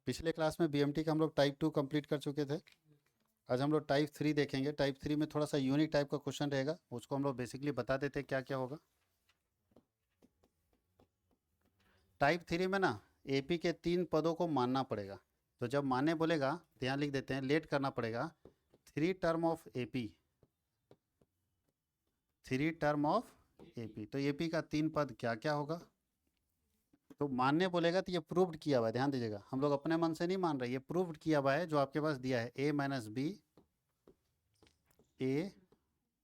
पिछले क्लास में बीएमटी का हम लोग टाइप 2 कंप्लीट कर चुके थे। आज हम लोग टाइप 3 देखेंगे। टाइप 3 में थोड़ा सा यूनिक टाइप का क्वेश्चन रहेगा, उसको हम लोग बेसिकली बता देते हैं क्या क्या होगा। टाइप 3 में ना एपी के 3 पदों को मानना पड़ेगा। तो जब मानने बोलेगा तो यहाँ लिख देते हैं, लेट करना पड़ेगा 3 term of AP, 3 term of AP. तो एपी का 3 पद क्या क्या होगा। तो मानने बोलेगा तो ये प्रूव्ड किया हुआ है, ध्यान दीजिएगा, हम लोग अपने मन से नहीं मान रहे, ये प्रूव्ड किया हुआ है जो आपके पास दिया है a माइनस बी, ए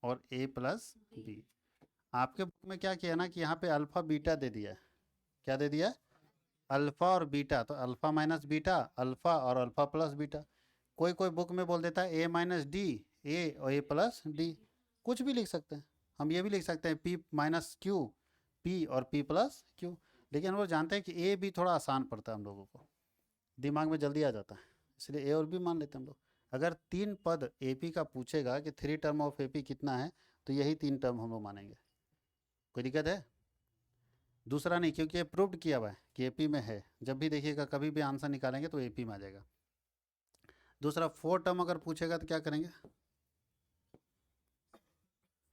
और a प्लस बी। आपके बुक में क्या किया ना कि यहाँ पे अल्फा बीटा दे दिया है। क्या दे दिया है? अल्फा और बीटा। तो अल्फा माइनस बीटा, अल्फा और अल्फा प्लस बीटा। कोई कोई बुक में बोल देता है ए माइनस डी, ए और ए प्लस डी। कुछ भी लिख सकते हैं, हम ये भी लिख सकते हैं पी माइनस क्यू, पी और पी प्लस क्यू। लेकिन हम लोग जानते हैं कि ए भी थोड़ा आसान पड़ता है, हम लोगों को दिमाग में जल्दी आ जाता है, इसलिए ए और बी मान लेते हैं हम लोग। अगर 3 पद एपी का पूछेगा कि 3 टर्म ऑफ एपी कितना है, तो यही 3 टर्म हम लोग मानेंगे। कोई दिक्कत है? दूसरा नहीं, क्योंकि ये प्रूव्ड किया हुआ है कि एपी में है। जब भी देखिएगा कभी भी आंसर निकालेंगे तो एपी में आ जाएगा। दूसरा 4 टर्म अगर पूछेगा तो क्या करेंगे?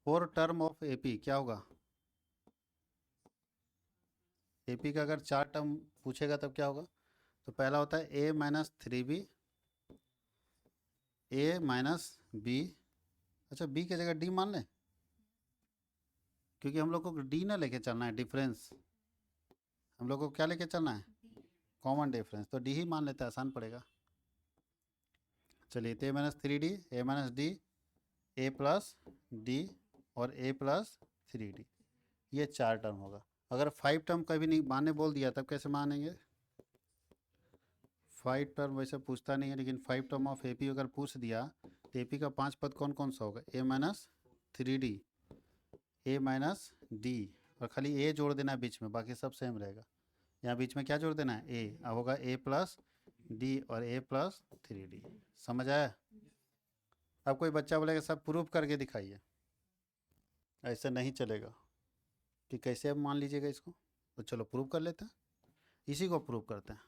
4 टर्म ऑफ एपी क्या होगा? एपी का अगर 4 टर्म पूछेगा तब क्या होगा? तो पहला होता है ए माइनस 3b, ए माइनस बी। अच्छा, बी की जगह डी मान लें, क्योंकि हम लोग को डी ना लेके चलना है, डिफरेंस। हम लोग को क्या लेके चलना है? Common difference. तो डी ही मान लेते हैं, आसान पड़ेगा। चलिए, तो ए माइनस 3d, ए माइनस डी, ए प्लस डी और ए प्लस 3d, ये 4 टर्म होगा। अगर 5 टर्म कभी नहीं मानने बोल दिया तब कैसे मानेंगे? 5 टर्म वैसे पूछता नहीं है, लेकिन 5 टर्म ऑफ एपी अगर पूछ दिया तो एपी का 5 पद कौन कौन सा होगा? ए माइनस 3d, ए माइनस डी, और खाली ए जोड़ देना है बीच में, बाकी सब सेम रहेगा। यहाँ बीच में क्या जोड़ देना है? ए। अब होगा ए प्लस डी और ए प्लस 3d। समझ आया? अब कोई बच्चा बोलेगा सब प्रूव करके दिखाइए, ऐसा नहीं चलेगा कि कैसे अब मान लीजिएगा इसको। तो चलो प्रूव कर लेते हैं, इसी को प्रूव करते हैं।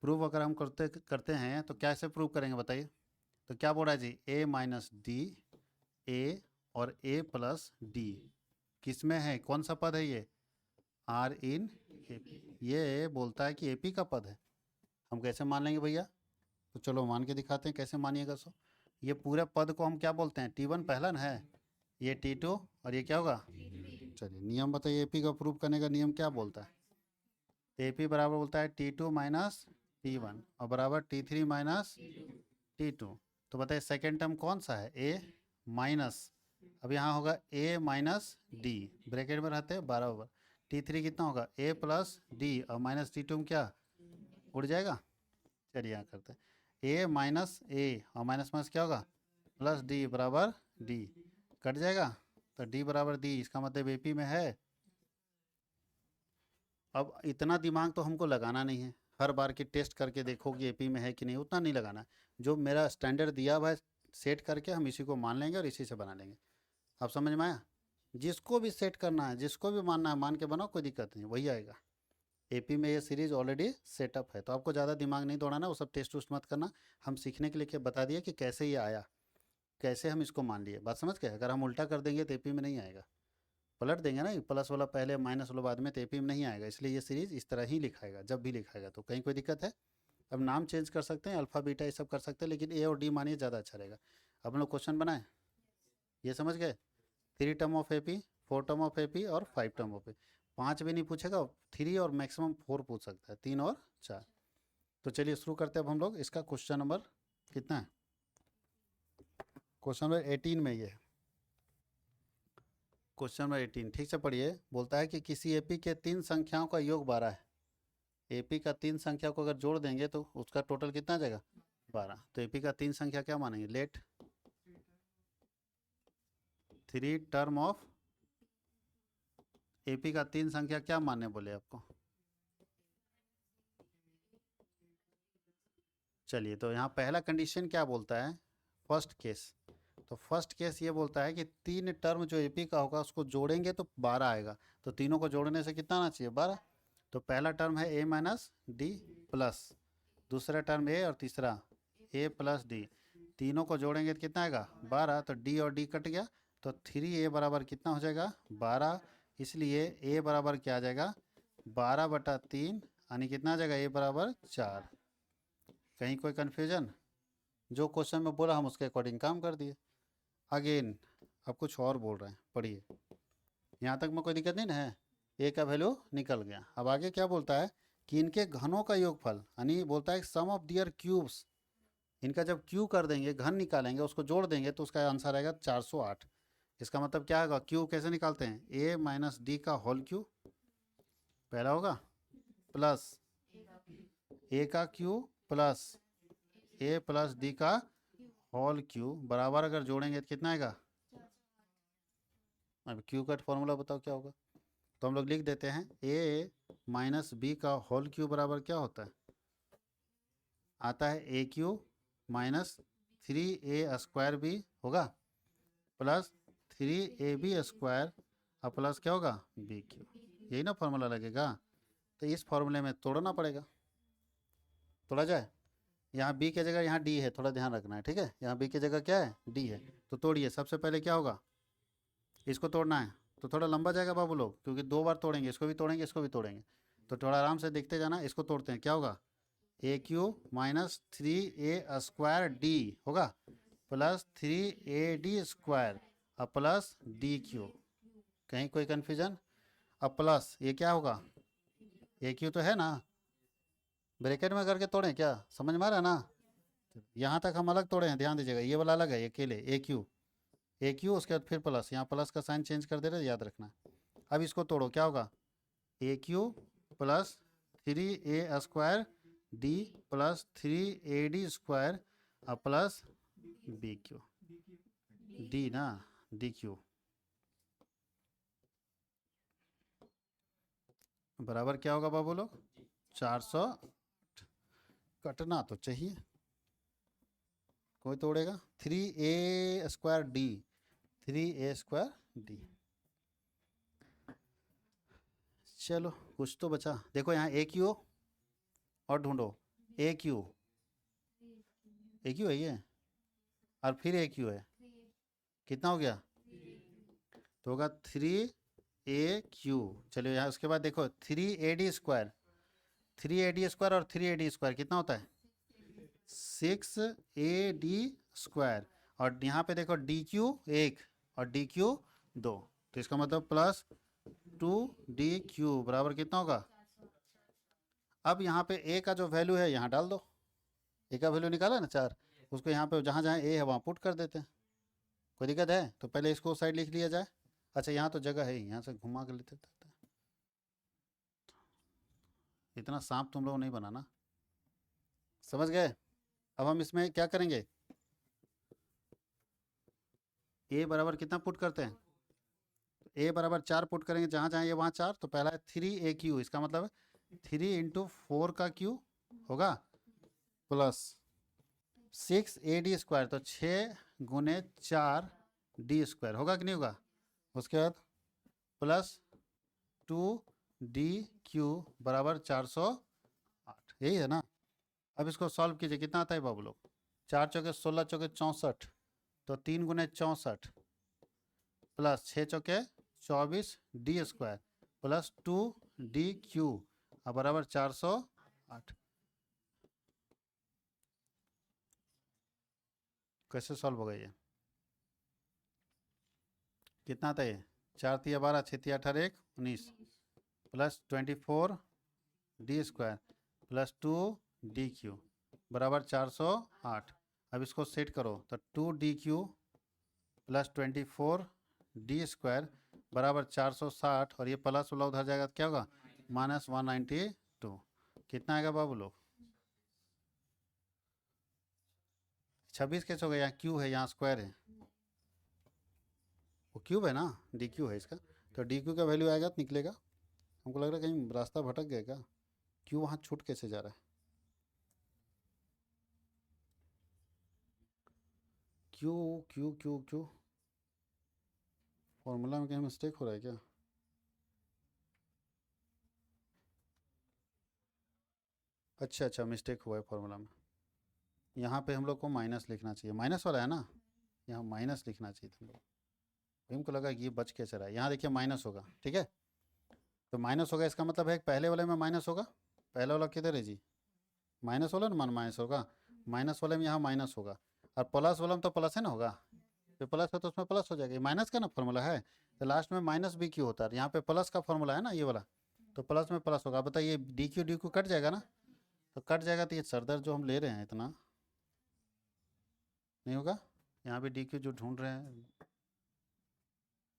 प्रूव अगर हम करते करते हैं तो कैसे प्रूव करेंगे बताइए? तो क्या बोल रहा है जी? ए माइनस डी, ए और ए प्लस डी किस में है? कौन सा पद है ये? R N AP. ये बोलता है कि एपी का पद है। हम कैसे मान लेंगे भैया? तो चलो मान के दिखाते हैं कैसे मानिएगा। सो ये पूरे पद को हम क्या बोलते हैं? T1 पहला ना है, ये T2 और ये क्या होगा? चलिए नियम बताइए, एपी का प्रूव करने का नियम क्या बोलता है? एपी बराबर बोलता है T2 माइनस T1 और बराबर T3 माइनस T2। तो बताइए सेकेंड टर्म कौन सा है? ए माइनस, अब यहाँ होगा ए माइनस डी, ब्रैकेट में रहते हैं बराबर। T3 कितना होगा? ए प्लस डी और माइनस T2 में क्या उड़ जाएगा? चलिए यहाँ करते हैं, ए माइनस ए और माइनस माइनस क्या होगा? प्लस डी बराबर डी, कट जाएगा। तो डी बराबर डी, इसका मतलब एपी में है। अब इतना दिमाग तो हमको लगाना नहीं है, हर बार की टेस्ट करके देखो कि एपी में है कि नहीं, उतना नहीं लगाना है। जो मेरा स्टैंडर्ड दिया हुआ है सेट करके हम इसी को मान लेंगे और इसी से बना लेंगे। आप समझ में आया? जिसको भी सेट करना है, जिसको भी मानना है, मान के बनाओ, कोई दिक्कत नहीं, वही आएगा। एपी में ये सीरीज ऑलरेडी सेटअप है, तो आपको ज़्यादा दिमाग नहीं दौड़ाना, वो सब टेस्ट उस्ट मत करना। हम सीखने के लिए बता दिए कि कैसे ये आया, कैसे हम इसको मान लिए, बात समझ गए? अगर हम उल्टा कर देंगे तो एपी में नहीं आएगा, पलट देंगे ना, प्लस वाला पहले माइनस वाला बाद में, तो एपी में नहीं आएगा। इसलिए ये सीरीज इस तरह ही लिखाएगा, जब भी लिखाएगा। तो कहीं कोई दिक्कत है? अब नाम चेंज कर सकते हैं, अल्फ़ा बीटा ये सब कर सकते हैं, लेकिन ए और डी मानिए ज़्यादा अच्छा रहेगा। अब हम लोग क्वेश्चन बनाए, ये समझ गए? 3 term of AP, 4 term of AP और 5 टर्म ऑफ एपी। 5 भी नहीं पूछेगा, 3 और मैक्सिमम 4 पूछ सकता है, 3 और 4। तो चलिए शुरू करते हैं अब हम लोग। इसका क्वेश्चन नंबर कितना है? क्वेश्चन नंबर 18 में ये है। क्वेश्चन नंबर 18 ठीक से पढ़िए। बोलता है कि किसी एपी के 3 संख्याओं का योग 12 है। एपी का 3 संख्या को अगर जोड़ देंगे तो उसका टोटल कितना आ जाएगा? 12। तो एपी का 3 संख्या क्या मानेंगे? लेट 3 टर्म ऑफ एपी का 3 संख्या क्या मानने बोले आपको? चलिए, तो यहाँ पहला कंडीशन क्या बोलता है? First case. तो फर्स्ट केस ये बोलता है कि 3 टर्म जो एपी का होगा उसको जोड़ेंगे तो 12 आएगा। तो तीनों को जोड़ने से कितना आना चाहिए? 12। तो पहला टर्म है ए माइनस डी प्लस दूसरा टर्म ए और तीसरा ए प्लस डी, तीनों को जोड़ेंगे तो कितना आएगा 12, तो डी और डी कट गया तो 3a बराबर कितना हो जाएगा 12, इसलिए a बराबर क्या आ जाएगा 12/3, यानी कितना आ जाएगा a बराबर 4। कहीं कोई कन्फ्यूजन? जो क्वेश्चन में बोला हम उसके अकॉर्डिंग काम कर दिए। अगेन अब कुछ और बोल रहे हैं, पढ़िए। यहाँ तक में कोई दिक्कत नहीं ना है, a का वैल्यू निकल गया। अब आगे क्या बोलता है कि इनके घनों का योगफल, यानी बोलता है सम ऑफ दियर क्यूब्स, इनका जब क्यू कर देंगे, घन निकालेंगे, उसको जोड़ देंगे तो उसका आंसर आएगा 408। इसका मतलब क्या होगा, क्यू कैसे निकालते हैं, a माइनस डी का होल क्यू पहला होगा प्लस a का Q plus a plus D का होल क्यू बराबर अगर जोड़ेंगे तो कितना आएगा। अब क्यू का फॉर्मूला बताओ क्या होगा, तो हम लोग लिख देते हैं a माइनस बी का होल क्यू बराबर क्या होता है, आता है ए क्यू माइनस 3a² भी होगा प्लस 3ab² और प्लस क्या होगा बी क्यू, यही ना फॉर्मूला लगेगा। तो इस फॉर्मूले में तोड़ना पड़ेगा, तोड़ा जाए। यहाँ b की जगह यहाँ d है, थोड़ा ध्यान रखना है, ठीक है। यहाँ b की जगह क्या है d है, तो तोड़िए। सबसे पहले क्या होगा, इसको तोड़ना है, तो थोड़ा लंबा जाएगा बाबू लोग, क्योंकि 2 बार तोड़ेंगे, इसको भी तोड़ेंगे इसको भी तोड़ेंगे, तो थोड़ा आराम से देखते जाना। इसको तोड़ते हैं, क्या होगा ए क्यू माइनस 3a² होगा प्लस 3ad² और प्लस डी क्यू। कहीं कोई कन्फ्यूजन? अब प्लस ये क्या होगा, ए क्यू तो है ना, ब्रैकेट में करके तोड़ें क्या, समझ में आ रहा है ना। यहाँ तक हम अलग तोड़े हैं, ध्यान दीजिएगा, ये वाला अलग है अकेले ए क्यू उसके बाद फिर प्लस, यहाँ प्लस का साइन चेंज कर दे रहे, याद रखना। अब इसको तोड़ो, क्या होगा A Q plus 3a² D plus 3ad² और प्लस बी क्यू, डी ना डी क्यू बराबर क्या होगा बाबू लोग 400। कटना तो चाहिए, कोई तोड़ेगा 3a² डी। चलो कुछ तो बचा, देखो यहाँ ए क्यू और ढूंढो, ए क्यू है ये, और फिर ए क्यू है, कितना हो गया, तो होगा 3a क्यू। चलिए यहाँ उसके बाद देखो 3ad² और 3ad² कितना होता है 6ad², और यहाँ पे देखो डी क्यू 1 और डी क्यू 2, तो इसका मतलब प्लस 2d³ बराबर कितना होगा। अब यहाँ पे a का जो वैल्यू है यहाँ डाल दो, a का वैल्यू निकाला ना 4, उसको यहाँ पे जहाँ जहाँ a है वहाँ पुट कर देते हैं। कोई दिक्कत है? तो पहले इसको साइड लिख लिया जाए। अच्छा यहाँ तो जगह है ही, यहाँ से घुमा कर लेते थे। इतना सांप तुम लोग नहीं बनाना, समझ गए। अब हम इसमें क्या करेंगे, a बराबर कितना पुट करते हैं, a बराबर 4 पुट करेंगे, जहाँ जहाँ ये वहाँ 4, तो पहला है 3a क्यू, इसका मतलब 3 × 4 का क्यू होगा प्लस 6ad², तो 6 × 4d² होगा कि नहीं होगा। उसके बाद प्लस 2d³ बराबर 408, यही है ना। अब इसको सॉल्व कीजिए, कितना आता है बाबू लोग, 4 चौके 16 चौके 64, तो 3 × 64 प्लस 6 चौके 24d² प्लस 2d³ बराबर 408। कैसे सॉल्व होगा ये, कितना आता है ये, 4 × 3 = 12, 6 × 3 = 18, 1 19 प्लस 24d² प्लस 2d³ बराबर 408। अब इसको सेट करो, तो 2d³ प्लस 24d² बराबर 460, और ये प्लस वाला उधर जाएगा तो क्या होगा -192। कितना आएगा बाबू लोग 26 कैसे हो गया, यहाँ क्यू है यहाँ स्क्वायर है, वो क्यूब है ना, डी क्यू है इसका, तो डी क्यू का वैल्यू आएगा तो निकलेगा। हमको लग रहा है कहीं रास्ता भटक गया क्या, क्यू वहाँ छूट कैसे जा रहा है, Q Q Q Q formula में कहीं मिस्टेक हो रहा है क्या। अच्छा अच्छा, मिस्टेक हुआ है फॉर्मूला में। यहाँ पे हम लोग को माइनस लिखना चाहिए, माइनस वाला है ना, यहाँ माइनस लिखना चाहिए था हम लोग। हमको लगा कि ये बच के चला है, यहाँ देखिए माइनस होगा, ठीक है। तो माइनस होगा, इसका मतलब है कि पहले वाले में माइनस होगा। पहला वाला किधर है जी, माइनस वाला ना, मान माइनस होगा, माइनस वाले में यहाँ माइनस होगा। और प्लस वाला में तो प्लस है ना होगा, तो प्लस है तो उसमें प्लस हो जाएगा, माइनस का ना फॉर्मूला है, तो लास्ट में माइनस भी क्यों होता है, यहाँ पे प्लस का फॉर्मूला है ना ये वाला, तो प्लस में प्लस होगा। बताइए डी क्यू कट जाएगा ना, तो कट जाएगा, तो ये सरदर्द जो हम ले रहे हैं इतना नहीं होगा। यहाँ पे डी क्यू जो ढूंढ रहे हैं,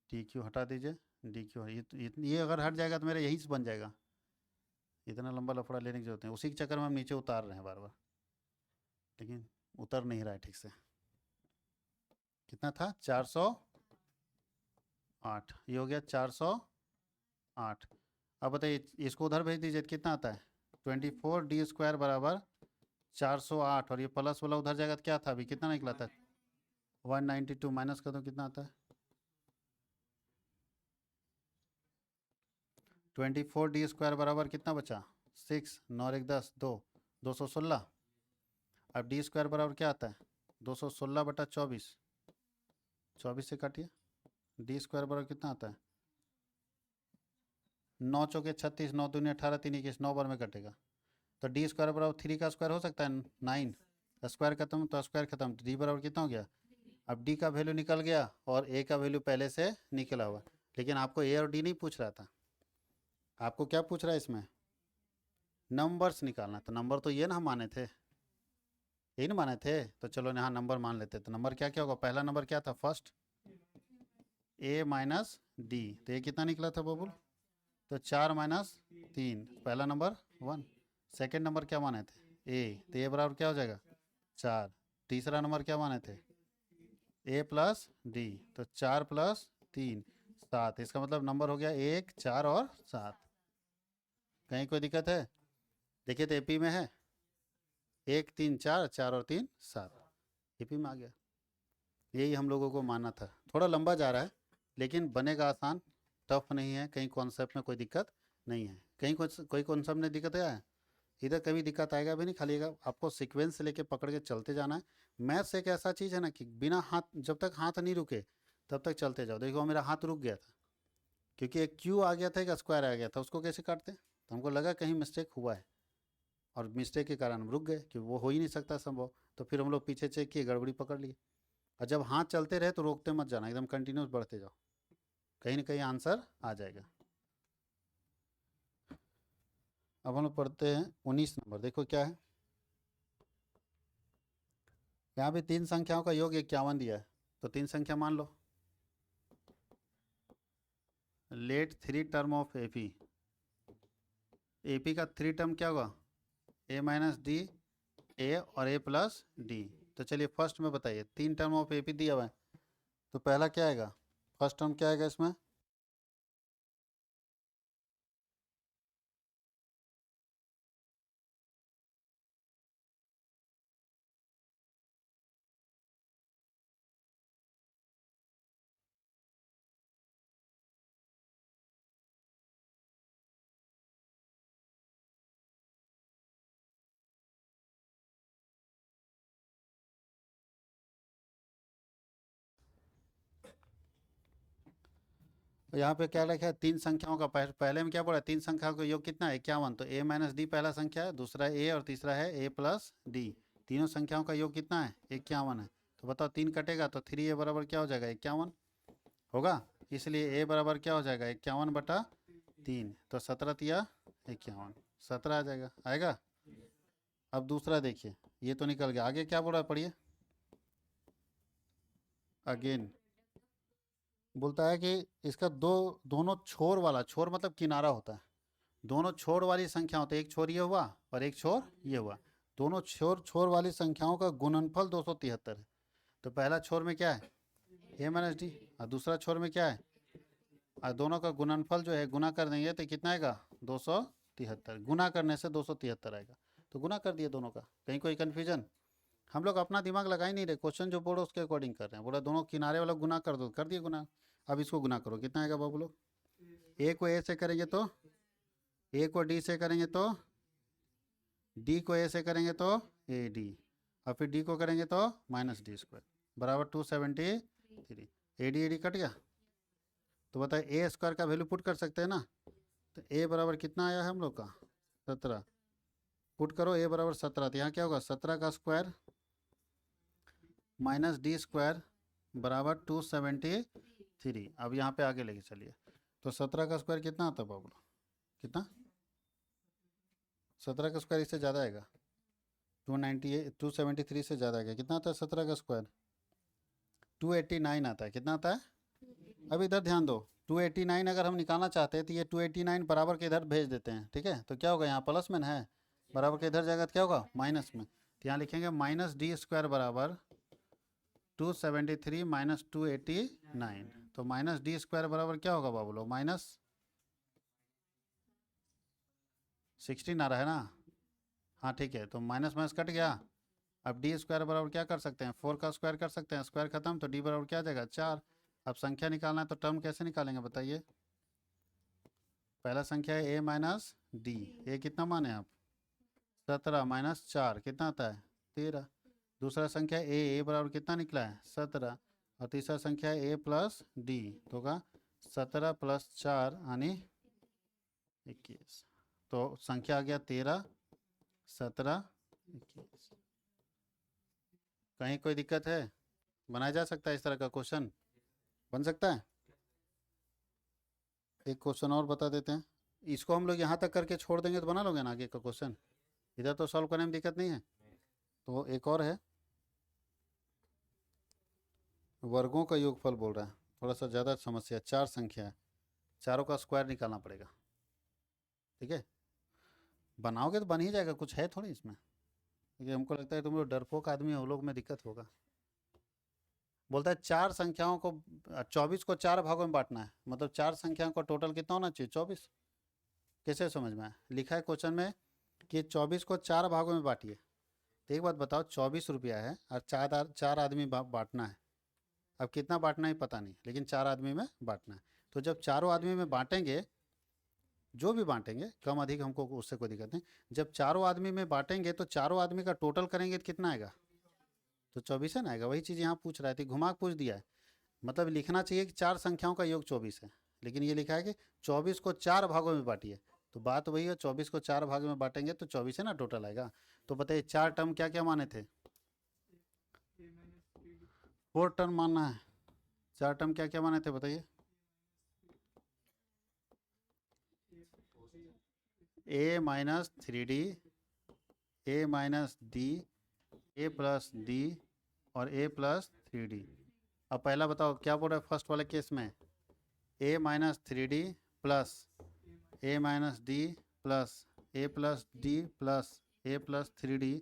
डी क्यू हटा दीजिए, डी क्यू ये अगर हट जाएगा तो मेरा यही से बन जाएगा। इतना लंबा लफड़ा लेने की जरूरत है, उसी के चक्कर में हम नीचे उतार रहे हैं बार बार, लेकिन उतर नहीं रहा है ठीक से। कितना था, 408, ये हो गया 408। अब बताइए इसको उधर भेज दीजिए, कितना आता है, 24d² बराबर 408, और ये प्लस वाला उधर जाएगा तो क्या था अभी, कितना निकला था, 192, माइनस कर दो कितना आता है, 24d² बराबर कितना बचा, 6, 9 और 1 10, 216। अब d² बराबर क्या आता है, 216/24, 24 से काटिए, d² बराबर कितना आता है, 9 चौके 36, 9 दूनी 18, 3 21, 9 बार में कटेगा, तो d² बराबर 3 का स्क्वायर हो सकता है 9, स्क्वायर खत्म तो स्क्वायर खत्म, तो d बराबर कितना हो गया। अब d का वैल्यू निकल गया और a का वैल्यू पहले से निकला हुआ, लेकिन आपको a और d नहीं पूछ रहा था, आपको क्या पूछ रहा है इसमें, नंबर्स निकालना। तो नंबर तो ये ना हम माने थे, यही ना माने थे, तो चलो यहाँ नंबर मान लेते। तो नंबर क्या क्या होगा, पहला नंबर क्या था, फर्स्ट a माइनस डी, तो ये कितना निकला था बबुल, तो 4 माइनस 3, पहला नंबर 1। सेकेंड नंबर क्या माने थे, a, तो a बराबर क्या हो जाएगा 4। तीसरा नंबर क्या माने थे, a प्लस डी, तो 4 + 3 7, इसका मतलब नंबर हो गया 1 4 और 7। कहीं कोई दिक्कत है, देखिए तो एपी में है 1 3 4, 4 और 3 7, एपी में आ गया। यही हम लोगों को मानना था, थोड़ा लंबा जा रहा है लेकिन बनेगा आसान, टफ नहीं है, कहीं कॉन्सेप्ट में कोई दिक्कत नहीं है, कहीं कोई कॉन्सेप्ट में दिक्कत है, इधर कभी दिक्कत आएगा भी नहीं, खाली आपको सीक्वेंस से लेके पकड़ के चलते जाना है। मैथ्स एक ऐसा चीज़ है ना कि बिना हाथ, जब तक हाथ नहीं रुके तब तक चलते जाओ। देखो मेरा हाथ रुक गया था क्योंकि एक क्यू आ गया था, एक स्क्वायर आ गया था, उसको कैसे काटते, तो हमको लगा कहीं मिस्टेक हुआ है, और मिस्टेक के कारण हम रुक गए कि वो हो ही नहीं सकता संभव। तो फिर हम लोग पीछे चेक किए, गड़बड़ी पकड़ लिए। और जब हाथ चलते रहे तो रोकते मत जाना, एकदम कंटिन्यूस बढ़ते जाओ, कहीं ना कहीं आंसर आ जाएगा। अब हम लोग पढ़ते हैं 19 नंबर, देखो क्या है, यहाँ पे 3 संख्याओं का योग 51 दिया है, तो 3 संख्या मान लो। Let 3 term of AP, AP का 3 टर्म क्या होगा, a माइनस डी, ए और a प्लस डी। तो चलिए फर्स्ट में बताइए, 3 टर्म ऑफ एपी दिया हुआ है, तो पहला क्या आएगा, फर्स्ट टर्म क्या आएगा इसमें, तो यहाँ पे क्या लिखा है, 3 संख्याओं का, पहले में क्या पड़ा, 3 संख्याओं का योग कितना है 51, तो a माइनस डी पहला संख्या है, दूसरा a और तीसरा है a प्लस डी, तीनों संख्याओं का योग कितना है 51 है। तो बताओ 3 कटेगा तो 3a बराबर क्या हो जाएगा 51 होगा, इसलिए a बराबर क्या हो जाएगा 51/3, तो 17 तिया 51, 17 आ जाएगा, आएगा। अब दूसरा देखिए, ये तो निकल गया, आगे क्या बोला पढ़िए, अगेन बोलता है कि इसका दोनों छोर वाला, छोर मतलब किनारा होता है, दोनों छोर वाली संख्या होती है, एक छोर ये हुआ और एक छोर ये हुआ, दोनों छोर छोर वाली संख्याओं का गुणनफल 273 है। तो पहला छोर में क्या है a माइनस डी, और दूसरा छोर में क्या है, और दोनों का गुणनफल जो है गुना कर देंगे तो कितना आएगा 273, गुना करने से 273 आएगा, तो गुना कर दिए दोनों का। कहीं कोई कन्फ्यूजन, हम लोग अपना दिमाग लगा ही नहीं रहे, क्वेश्चन जो बोलो उसके अकॉर्डिंग कर रहे हैं, बोला दोनों किनारे वाला गुना कर दो, कर दिए गुना। अब इसको गुना करो, कितना आएगा बाबू लोग, ए को ए से करेंगे तो, ए को डी से करेंगे तो डी को ए से करेंगे तो ए डी, और फिर डी को करेंगे तो माइनस डी स्क्वायर बराबर 273। ए डी कट गया। तो बताए ए स्क्वायर का वैल्यू पुट कर सकते हैं ना, तो ए बराबर कितना आया है हम लोग का 17, पुट करो ए बराबर 17, तो यहाँ क्या होगा 17 का स्क्वायर माइनस डी स्क्वायर बराबर 273। अब यहाँ पे आगे लेके चलिए, तो 17 का स्क्वायर कितना आता है बाबू, कितना 17 का स्क्वायर इससे ज़्यादा आएगा, 273 से ज़्यादा आएगा, कितना आता है 17 का स्क्वायर 289 आता है, कितना आता है। अब इधर ध्यान दो, 289 अगर हम निकालना चाहते हैं तो ये 289 बराबर के इधर भेज देते हैं, ठीक है। तो क्या होगा यहाँ प्लस में है, बराबर के इधर जाएगा तो क्या होगा माइनस में, तो यहाँ लिखेंगे माइनस डी स्क्वायर बराबर 273 माइनस 289। तो माइनस डी स्क्वायर बराबर क्या होगा बाबू लोग, माइनस 16 आ रहा है ना, हाँ ठीक है। तो माइनस माइनस कट गया। अब डी स्क्वायर बराबर क्या कर सकते हैं, 4 का स्क्वायर कर सकते हैं, स्क्वायर खत्म, तो डी बराबर क्या आ जाएगा 4। अब संख्या निकालना है तो टर्म कैसे निकालेंगे बताइए। पहला संख्या है ए माइनस डी, ए कितना माने आप 17 माइनस 4 कितना आता है 13। दूसरा संख्या ए बराबर कितना निकला है 17, और तीसरा संख्या है ए प्लस डी, तो होगा 17 प्लस 4 यानी 21। तो संख्या आ गया 13 17 21। कहीं कोई दिक्कत है, बनाया जा सकता है इस तरह का क्वेश्चन, बन सकता है। एक क्वेश्चन और बता देते हैं, इसको हम लोग यहाँ तक करके छोड़ देंगे तो बना लोगे ना आगे का क्वेश्चन, इधर तो सॉल्व करने में दिक्कत नहीं है। तो एक और है, वर्गों का योगफल बोल रहा है, थोड़ा सा ज़्यादा समस्या, 4 संख्या है, चारों का स्क्वायर निकालना पड़ेगा, ठीक है। बनाओगे तो बन ही जाएगा, कुछ है थोड़ी इसमें, क्योंकि हमको लगता है तुम लोग डरपोक आदमी हो, लोग में दिक्कत होगा। बोलता है 4 संख्याओं को 24 को 4 भागों में बांटना है, मतलब 4 संख्याओं का टोटल कितना होना चाहिए 24। कैसे समझ में आया, लिखा है क्वेश्चन में कि 24 को 4 भागों में बांटिए। तो एक बात बताओ, 24 रुपया है और 4 आदमी बांटना है। अब कितना बांटना है पता नहीं, लेकिन 4 आदमी में बांटना है। तो जब चारों आदमी में बांटेंगे, जो भी बांटेंगे कम अधिक हमको उससे कोई दिक्कत नहीं, जब चारों आदमी में बांटेंगे तो चारों आदमी का टोटल करेंगे तो कितना आएगा, तो 24 है ना आएगा। वही चीज़ यहाँ पूछ रहा है, घुमा पूछ दिया है, मतलब लिखना चाहिए कि 4 संख्याओं का योग 24 है, लेकिन ये लिखा है कि 24 को 4 भागों में बांटिए। तो बात वही है, 24 को 4 भागों में बांटेंगे तो 24 है ना टोटल आएगा। तो बताइए 4 टर्म क्या क्या माने थे, 4 टर्म मानना है, 4 टर्म क्या क्या माने थे बताइए। ए माइनस 3D, ए माइनस डी, ए प्लस डी और ए प्लस 3D। अब पहला बताओ क्या बोल रहा है फर्स्ट वाले केस में, ए माइनस 3D प्लस ए माइनस डी प्लस ए प्लस डी प्लस ए प्लस 3D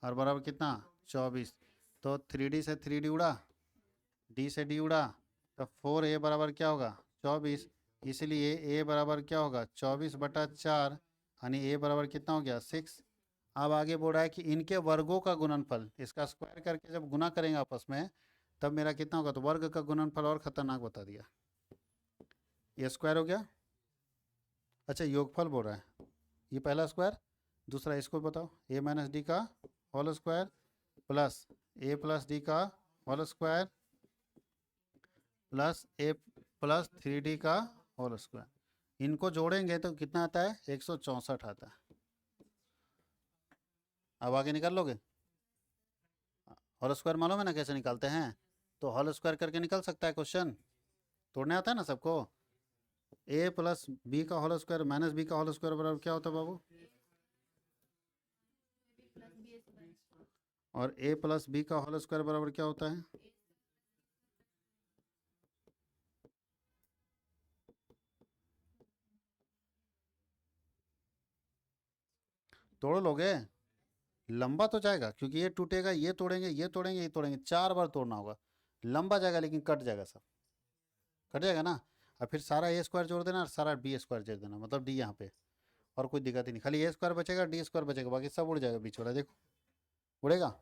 और बराबर कितना 24। तो 3D से 3D उड़ा, डी से डी उड़ा, तो 4a बराबर क्या होगा 24, इसलिए a बराबर क्या होगा 24/4, यानी a बराबर कितना हो गया 6। अब आगे बोल रहा है कि इनके वर्गों का गुणनफल, इसका स्क्वायर करके जब गुना करेंगे आपस में तब मेरा कितना होगा, तो वर्ग का गुणनफल और खतरनाक बता दिया, ये स्क्वायर हो गया। अच्छा योगफल बोल रहा है, ये पहला स्क्वायर, दूसरा इसको बताओ a माइनस डी का whole square plus a plus D का whole square plus a plus 3D का होल स्क्वायर, इनको जोड़ेंगे तो कितना आता है 164 आता है। अब आगे निकाल लोगे, होल स्क्वायर मालूम है ना कैसे निकालते हैं, तो होल स्क्वायर करके निकल सकता है क्वेश्चन, तोड़ने आता है ना सबको। a प्लस बी का होल स्क्वायर माइनस बी का होल स्क्वायर बराबर क्या होता है बाबू, और a प्लस बी का होल स्क्वायर बराबर क्या होता है, तोड़ लोगे, लंबा तो जाएगा क्योंकि ये टूटेगा, ये तोड़ेंगे ये तोड़ेंगे ये तोड़ेंगे, 4 बार तोड़ना होगा, लंबा जाएगा लेकिन कट जाएगा, सब कट जाएगा ना। और फिर सारा ए स्क्वायर जोड़ देना और सारा बी स्क्वायर जोड़ देना, मतलब डी यहाँ पे, और कोई दिक्कत ही नहीं, खाली ए स्क्वायर बचेगा डी स्क्वायर बचेगा, बाकी सब उड़ जाएगा, बीच वाला देखो उड़ेगा।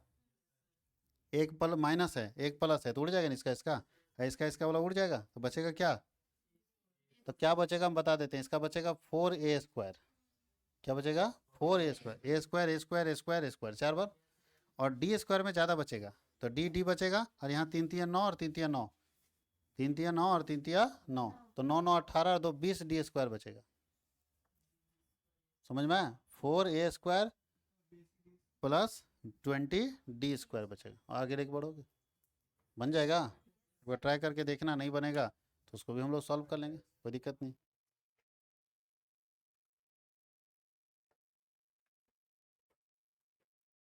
एक पल माइनस है एक प्लस है तो उड़ जाएगा ना, इसका वाला उड़ जाएगा, तो बचेगा क्या, तो क्या बचेगा हम बता देते हैं, इसका बचेगा 4a स्क्वायर, क्या बचेगा 4a² ए स्क्वायर ए स्क्वायर ए स्क्वायर ए स्क्वायर 4 बार, और डी स्क्वायर में ज़्यादा बचेगा तो डी डी बचेगा, और यहाँ 3 3 9 और 3 3 9, 3 3 9 और 3 3 9, तो 9 9 18 और 2 20 डी स्क्वायर बचेगा। समझ में? 4a² प्लस 20 डी स्क्वायर बचेगा। आगे लेके बढ़ोगे, बन जाएगा। वो ट्राई करके देखना, नहीं बनेगा तो उसको भी हम लोग सॉल्व कर लेंगे, कोई दिक्कत नहीं।